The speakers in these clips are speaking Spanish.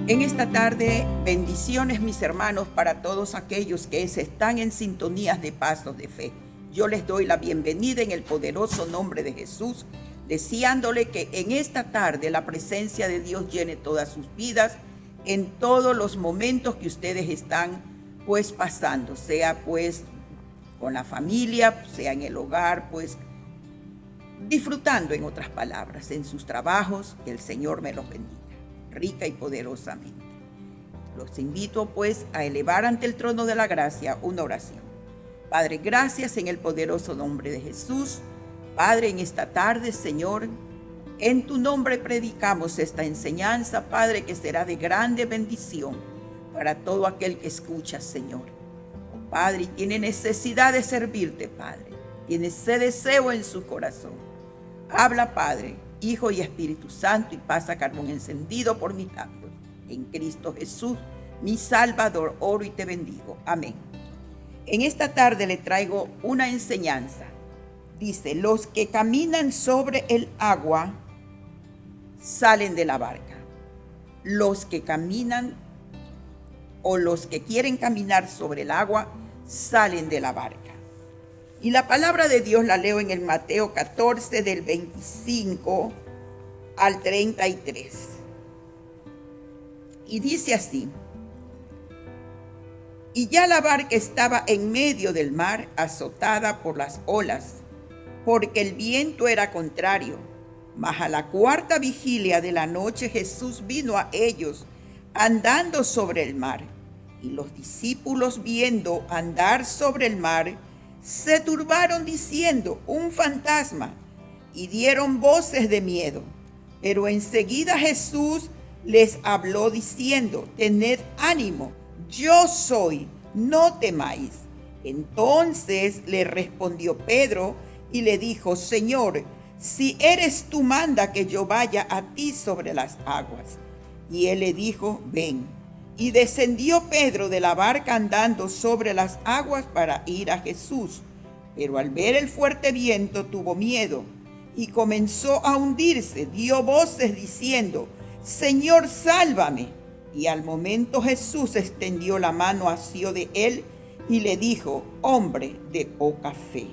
En esta tarde, bendiciones mis hermanos para todos aquellos que están en sintonías de Pasos de Fe. Yo les doy la bienvenida en el poderoso nombre de Jesús, deseándole que en esta tarde la presencia de Dios llene todas sus vidas en todos los momentos que ustedes están pasando, sea con la familia, sea en el hogar, disfrutando, en otras palabras, en sus trabajos. Que el Señor me los bendiga rica y poderosamente. Los invito a elevar ante el trono de la gracia una oración. Padre, gracias en el poderoso nombre de Jesús. Padre, en esta tarde, Señor, en tu nombre predicamos esta enseñanza, Padre, que será de grande bendición para todo aquel que escucha, Señor. Oh, Padre, y tiene necesidad de servirte, Padre. Tiene ese deseo en su corazón. Habla, Padre, Hijo y Espíritu Santo, y pasa carbón encendido por mis labios. En Cristo Jesús, mi Salvador, oro y te bendigo. Amén. En esta tarde le traigo una enseñanza. Dice: los que caminan sobre el agua salen de la barca. Los que caminan o los que quieren caminar sobre el agua salen de la barca. Y la palabra de Dios la leo en el Mateo 14, del 25 al 33. Y dice así: y ya la barca estaba en medio del mar, azotada por las olas, porque el viento era contrario. Mas a la cuarta vigilia de la noche Jesús vino a ellos, andando sobre el mar. Y los discípulos, viendo andar sobre el mar, se turbaron diciendo: un fantasma, y dieron voces de miedo. Pero enseguida Jesús les habló diciendo: tened ánimo, yo soy, no temáis. Entonces le respondió Pedro y le dijo: Señor, si eres tú, manda que yo vaya a ti sobre las aguas. Y él le dijo: ven. Y descendió Pedro de la barca andando sobre las aguas para ir a Jesús. Pero al ver el fuerte viento tuvo miedo y comenzó a hundirse. Dio voces diciendo: Señor, sálvame. Y al momento Jesús extendió la mano, asió de él y le dijo: hombre de poca fe,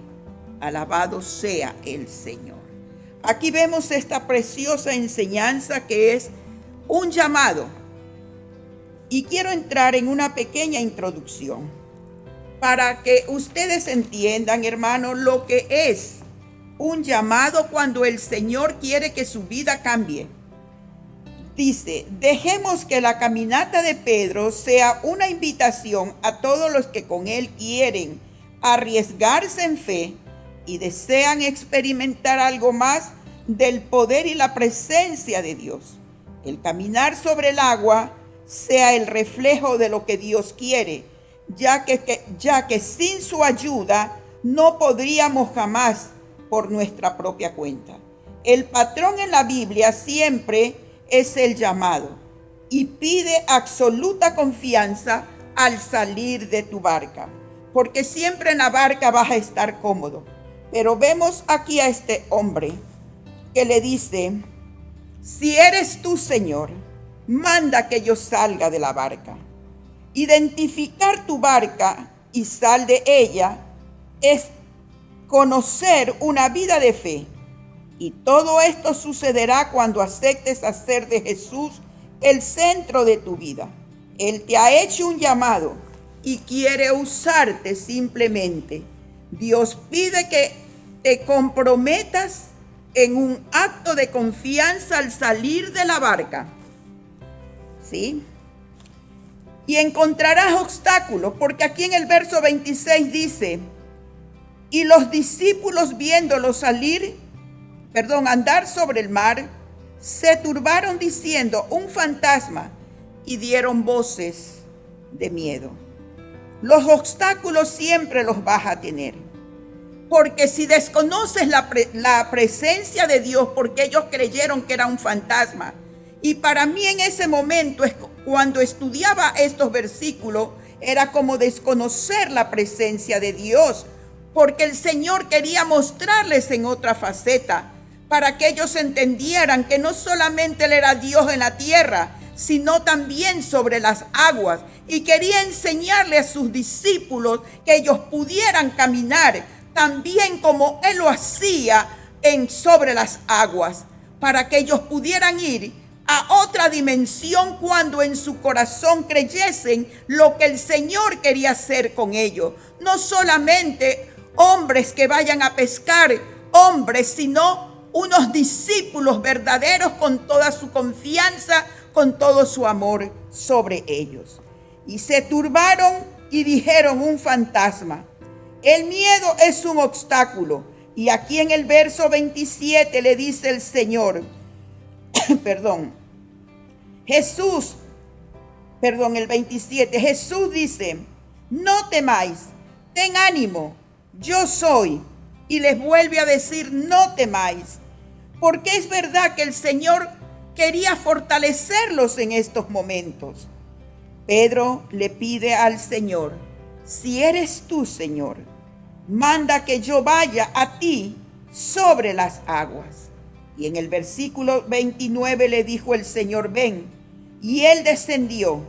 alabado sea el Señor. Aquí vemos esta preciosa enseñanza que es un llamado. Y quiero entrar en una pequeña introducción para que ustedes entiendan, hermanos, lo que es un llamado cuando el Señor quiere que su vida cambie. Dice: dejemos que la caminata de Pedro sea una invitación a todos los que con él quieren arriesgarse en fe y desean experimentar algo más del poder y la presencia de Dios. El caminar sobre el agua sea el reflejo de lo que Dios quiere, ya que sin su ayuda no podríamos jamás por nuestra propia cuenta. El patrón en la Biblia siempre es el llamado y pide absoluta confianza al salir de tu barca, porque siempre en la barca vas a estar cómodo. Pero vemos aquí a este hombre que le dice: si eres tú, Señor, manda que yo salga de la barca. Identificar tu barca y sal de ella es conocer una vida de fe. Y todo esto sucederá cuando aceptes hacer de Jesús el centro de tu vida. Él te ha hecho un llamado y quiere usarte simplemente. Dios pide que te comprometas en un acto de confianza al salir de la barca. ¿Sí? Y encontrarás obstáculos, porque aquí en el verso 26 dice: y los discípulos, viéndolo andar sobre el mar, se turbaron diciendo: un fantasma, y dieron voces de miedo. Los obstáculos siempre los vas a tener, porque si desconoces la presencia de Dios, porque ellos creyeron que era un fantasma. Y para mí en ese momento, cuando estudiaba estos versículos, era como desconocer la presencia de Dios, porque el Señor quería mostrarles en otra faceta, para que ellos entendieran que no solamente Él era Dios en la tierra, sino también sobre las aguas. Y quería enseñarle a sus discípulos que ellos pudieran caminar también como Él lo hacía sobre las aguas, para que ellos pudieran ir a otra dimensión cuando en su corazón creyesen lo que el Señor quería hacer con ellos. No solamente hombres que vayan a pescar hombres, sino unos discípulos verdaderos con toda su confianza, con todo su amor sobre ellos. Y se turbaron y dijeron: un fantasma. El miedo es un obstáculo. Y aquí en el verso 27 le dice el Señor, el 27, Jesús dice: no temáis, ten ánimo, yo soy. Y les vuelve a decir: no temáis, porque es verdad que el Señor quería fortalecerlos en estos momentos. Pedro le pide al Señor: si eres tú, Señor, manda que yo vaya a ti sobre las aguas. Y en el versículo 29 le dijo el Señor: ven. Y él descendió,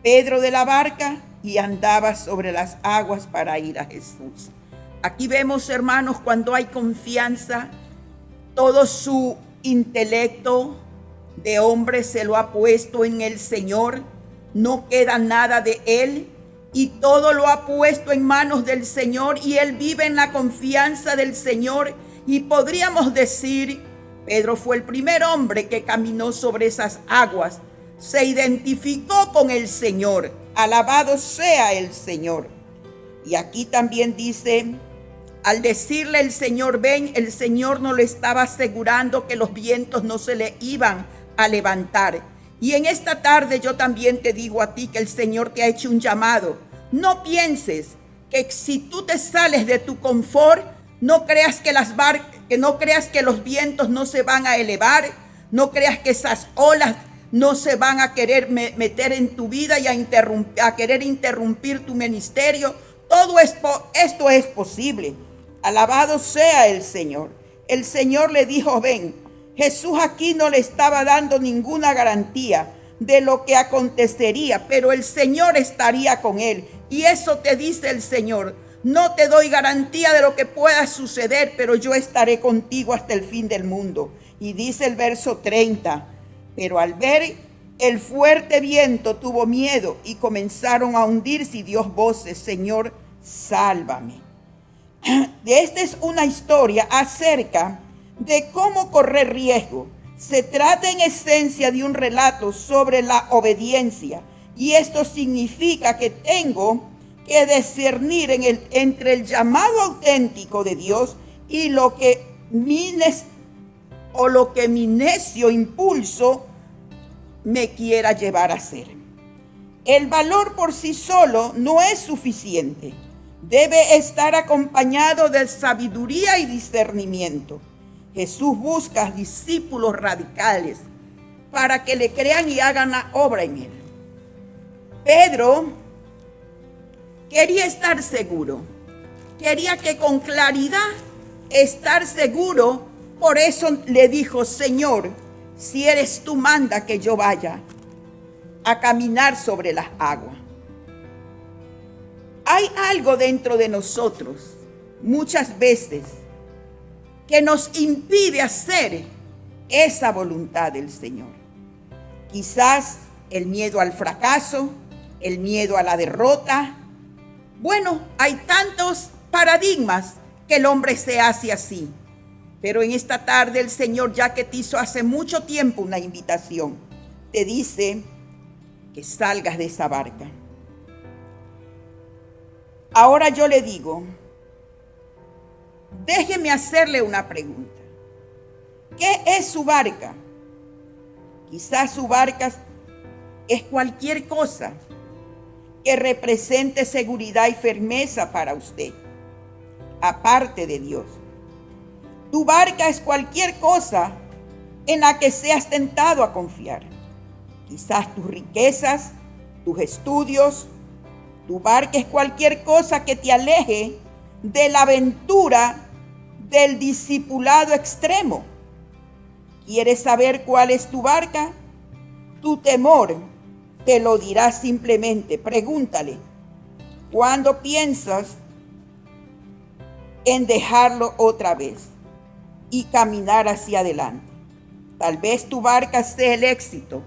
Pedro, de la barca, y andaba sobre las aguas para ir a Jesús. Aquí vemos, hermanos, cuando hay confianza, todo su intelecto de hombre se lo ha puesto en el Señor. No queda nada de él y todo lo ha puesto en manos del Señor, y él vive en la confianza del Señor. Y podríamos decir, Pedro fue el primer hombre que caminó sobre esas aguas. Se identificó con el Señor. Alabado sea el Señor. Y aquí también dice, al decirle el Señor: ven, el Señor no le estaba asegurando que los vientos no se le iban a levantar. Y en esta tarde yo también te digo a ti que el Señor te ha hecho un llamado. No pienses que si tú te sales de tu confort, no creas que los vientos no se van a elevar, no creas que esas olas no se van a querer meter en tu vida y a querer interrumpir tu ministerio. Todo esto es posible. Alabado sea el Señor. El Señor le dijo: ven. Jesús aquí no le estaba dando ninguna garantía de lo que acontecería, pero el Señor estaría con él. Y eso te dice el Señor: no te doy garantía de lo que pueda suceder, pero yo estaré contigo hasta el fin del mundo. Y dice el verso 30, pero al ver el fuerte viento tuvo miedo y comenzaron a hundirse, y dio voces: Señor, sálvame. Esta es una historia acerca de cómo correr riesgo. Se trata en esencia de un relato sobre la obediencia, y esto significa que tengo que discernir entre el llamado auténtico de Dios y lo que mi necio impulso me quiera llevar a hacer. El valor por sí solo no es suficiente. Debe estar acompañado de sabiduría y discernimiento. Jesús busca discípulos radicales para que le crean y hagan la obra en él. Pedro quería estar seguro, quería que con claridad estar seguro. Por eso le dijo: Señor, si eres tú, manda que yo vaya a caminar sobre las aguas. Hay algo dentro de nosotros muchas veces que nos impide hacer esa voluntad del Señor. Quizás el miedo al fracaso, el miedo a la derrota. Bueno, hay tantos paradigmas que el hombre se hace así. Pero en esta tarde el Señor, ya que te hizo hace mucho tiempo una invitación, te dice que salgas de esa barca. Ahora yo le digo, déjeme hacerle una pregunta. ¿Qué es su barca? Quizás su barca es cualquier cosa que represente seguridad y firmeza para usted, aparte de Dios. Tu barca es cualquier cosa en la que seas tentado a confiar. Quizás tus riquezas, tus estudios. Tu barca es cualquier cosa que te aleje de la aventura del discipulado extremo. ¿Quieres saber cuál es tu barca? Tu temor te lo dirá simplemente. Pregúntale, ¿cuándo piensas en dejarlo otra vez y caminar hacia adelante? Tal vez tu barca sea el éxito.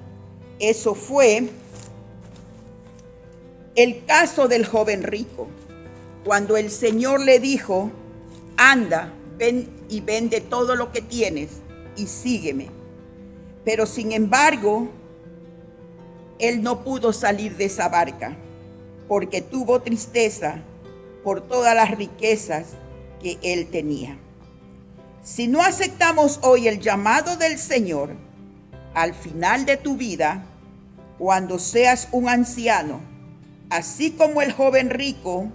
Eso fue el caso del joven rico, cuando el Señor le dijo: anda, ven y vende todo lo que tienes y sígueme. Pero sin embargo, él no pudo salir de esa barca porque tuvo tristeza por todas las riquezas que él tenía. Si no aceptamos hoy el llamado del Señor, al final de tu vida, cuando seas un anciano, así como el joven rico,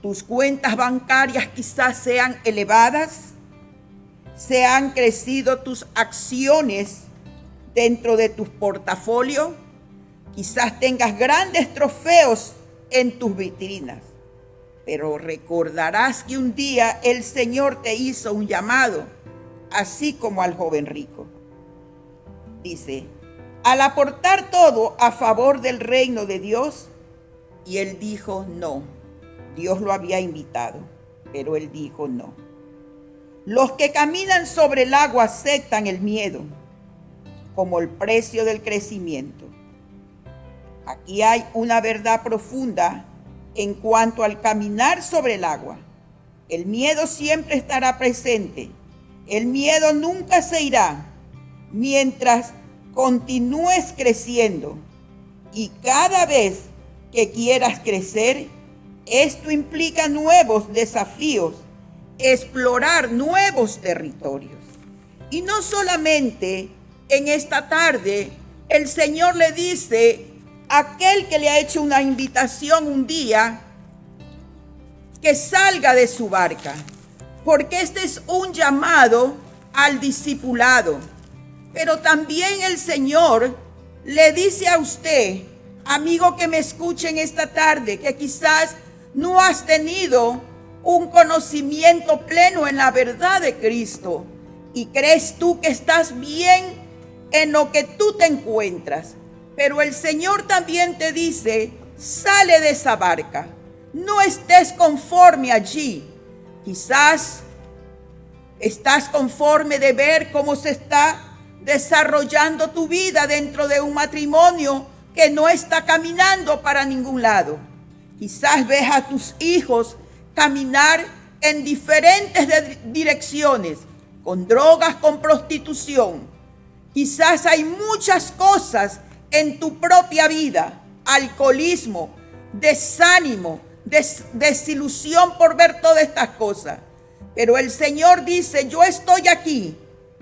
tus cuentas bancarias quizás sean elevadas, se han crecido tus acciones dentro de tu portafolio, quizás tengas grandes trofeos en tus vitrinas, pero recordarás que un día el Señor te hizo un llamado, así como al joven rico. Dice, al aportar todo a favor del reino de Dios, y él dijo no. Dios lo había invitado, pero él dijo no. Los que caminan sobre el agua aceptan el miedo como el precio del crecimiento. Aquí hay una verdad profunda en cuanto al caminar sobre el agua. El miedo siempre estará presente. El miedo nunca se irá mientras continúes creciendo. Y cada vez que quieras crecer, esto implica nuevos desafíos, explorar nuevos territorios. Y no solamente en esta tarde, el Señor le dice a aquel que le ha hecho una invitación un día, que salga de su barca, porque este es un llamado al discipulado. Pero también el Señor le dice a usted, amigo que me escuche en esta tarde, que quizás no has tenido un conocimiento pleno en la verdad de Cristo y crees tú que estás bien en lo que tú te encuentras. Pero el Señor también te dice, sale de esa barca, no estés conforme allí. Quizás estás conforme de ver cómo se está desarrollando tu vida dentro de un matrimonio que no está caminando para ningún lado. Quizás ves a tus hijos caminar en diferentes direcciones, con drogas, con prostitución. Quizás hay muchas cosas en tu propia vida, alcoholismo, desánimo, desilusión por ver todas estas cosas. Pero el Señor dice, yo estoy aquí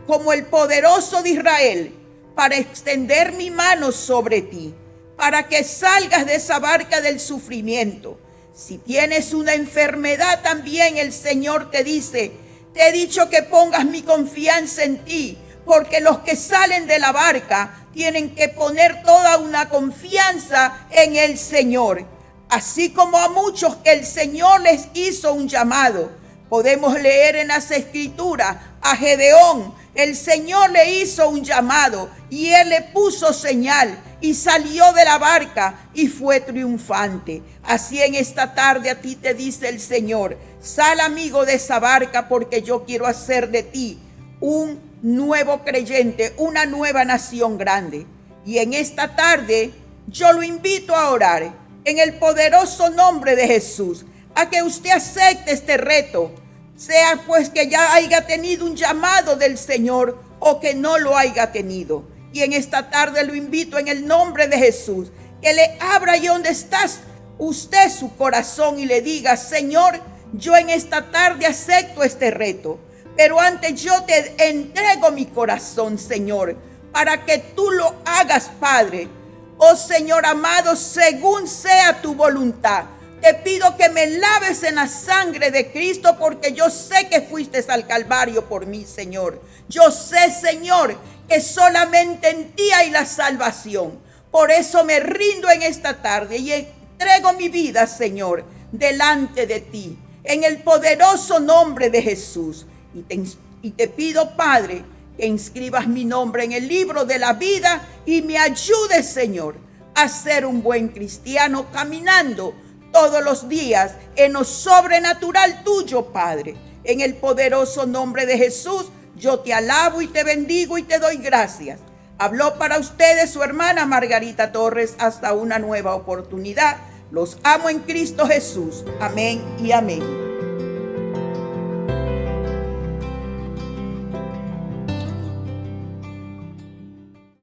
como el poderoso de Israel para extender mi mano sobre ti, para que salgas de esa barca del sufrimiento. Si tienes una enfermedad también, el Señor te dice, te he dicho que pongas mi confianza en ti, porque los que salen de la barca tienen que poner toda una confianza en el Señor. Así como a muchos que el Señor les hizo un llamado. Podemos leer en las Escrituras a Gedeón, el Señor le hizo un llamado y él le puso señal y salió de la barca y fue triunfante. Así en esta tarde a ti te dice el Señor, sal amigo de esa barca porque yo quiero hacer de ti un nuevo creyente, una nueva nación grande. Y en esta tarde yo lo invito a orar en el poderoso nombre de Jesús, a que usted acepte este reto, sea pues que ya haya tenido un llamado del Señor o que no lo haya tenido. Y en esta tarde lo invito en el nombre de Jesús, que le abra ahí donde estás usted su corazón y le diga, Señor, yo en esta tarde acepto este reto, pero antes yo te entrego mi corazón, Señor, para que tú lo hagas, Padre. Oh Señor amado, según sea tu voluntad. Te pido que me laves en la sangre de Cristo, porque yo sé que fuiste al Calvario por mí, Señor. Yo sé, Señor, que solamente en ti hay la salvación. Por eso me rindo en esta tarde y entrego mi vida, Señor, delante de ti, en el poderoso nombre de Jesús. Y te pido, Padre, que inscribas mi nombre en el libro de la vida y me ayudes, Señor, a ser un buen cristiano caminando todos los días en lo sobrenatural tuyo, Padre. En el poderoso nombre de Jesús, yo te alabo y te bendigo y te doy gracias. Habló para ustedes su hermana Margarita Torres. Hasta una nueva oportunidad. Los amo en Cristo Jesús. Amén y amén.